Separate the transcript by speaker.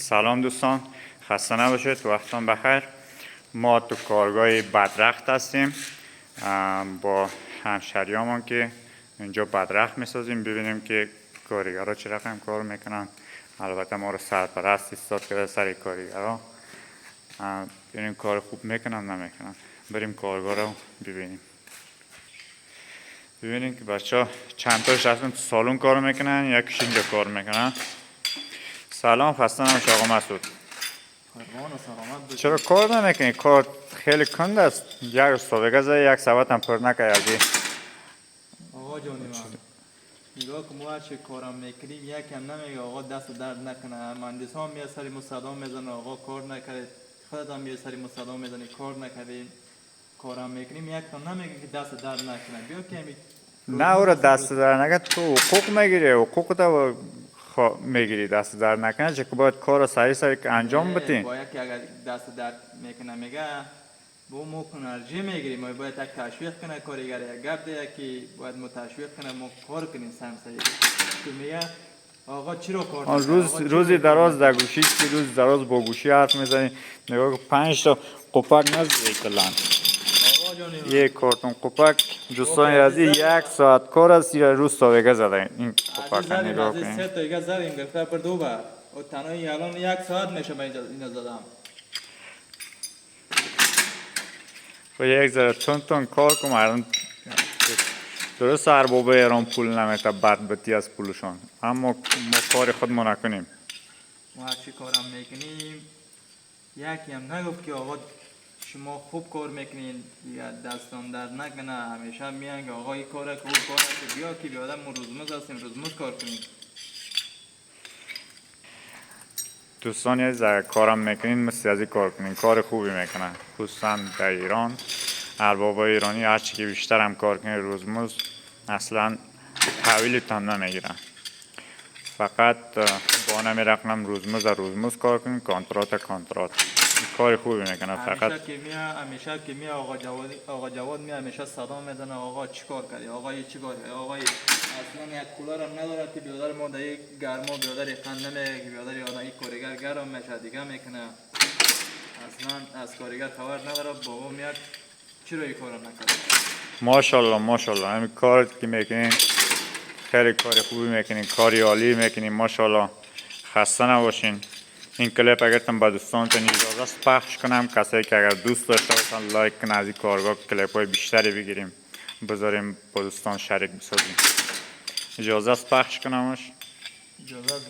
Speaker 1: سلام دوستان، خسته نباشید، وقتتان بخیر. ما تو کارگاه بدرخت هستیم با همشهریامون که اینجا بدرخت میسازیم. ببینیم که کارگرها چه رقم کار میکنن. البته ما رو سرپرست ایستاد کرده سر کارگرها. ببینیم کار خوب میکنن نمیکنن. بریم کارگاه رو ببینیم. ببینیم که بچه ها چند تاش اصلا تو سالن کار میکنن، یکیش اینجا کار میکنن. سلام، خسته نباشید آقا مسعود. چرا کار نمیکنی؟ کار خیلی کند است. یک صبح زده یک ساعت هم پر نکردی.
Speaker 2: آقا جانی من نگاه که ما هرچی کارم میکنیم یکم نمیگه آقا دست درد نکنه. مهندس ها میاد سری مصدام میزنه آقا کار نکرد، خودت هم میاد سری مصدام میزنی کار نکردی. کارم میکنیم یکم نمیگه که دست درد نکنه. بیا که
Speaker 1: نه او را دست درد نکنه، تو حقوق میگیری، حقوق تو میگیری. دست درد نکنه چه که باید کار سری انجام بدی.
Speaker 2: باید که اگر دست درد میکنه میگه با ما کنرژی میگیریم، ما باید یک تشویق کنه کارگر، یک گپ ده که باید ما تشویق کنه ما کار کنیم سمسایی. تو میگه آقا چرا کار نکنه؟
Speaker 1: روزی دراز در گوشی که روز دراز با گوشی حرف میزنی. نگاه که 5 تا قپک نزدی کلان. یک کارتون قپک دوستان یازی 1 ساعت کار است یا روز ساویگه زده این قپک نگاه کنید.
Speaker 2: از 3 تا دیگه زدیم گرفته پر دو بار و تنهایی الان 1 ساعت میشه من اینو زدم.
Speaker 1: و یک ذره تون کار کنم. الان درست ارباب ایران پول نمیده، بدبختی از پولشان، اما ما کار خود ما نکنیم.
Speaker 2: ما هرچی کارم میکنیم یکی هم نگفت که آقا شما خوب کار میکنین یا دستان در نکنه. همیشه میان که آقا این کاره که اون کاره که بیا که بیادم ما روزمز هستیم روزمز کار کنیم.
Speaker 1: دوستان یه ذره کارم میکنین مثل از این کار کنین، کار خوبی میکنن. خصوصا در ایران ارباب ایرانی هرچی که بیشتر هم کار کنین روزمز اصلا تحویلتان نمیگیرن. فقط با نمیرقنم روزمز کار کنین، کانترات کار خوبی میکنن. فقط
Speaker 2: همیشه که می آقا جواد می همیشه صدا میزنه آقا چی کار کردی، آقا چی کار کردی، آقا اصلا یک کولر هم نداره که بیادر ما در یک گرما بیادر خنده میگه که بیادر یادن این کارگر گرم میشه دیگه میکنه. اصلا از کارگر خبر نداره. بابا میاد چرا این کارو نکرد.
Speaker 1: ماشاءالله همین کار که میکنین خیلی کار خوبی میکنین، کاری عالی میکنین. ماشاءالله خسته نباشین. این کلیپ اگر تم با دوستانتون اجازه است پخش کنم، کسایی که اگر دوست داشته باشن لایک کنن، از این کارگاه کلیپ های بیشتری بگیریم بذاریم با دوستان شریک بسازیم. اجازه است پخش کنمش؟
Speaker 2: اجازه است.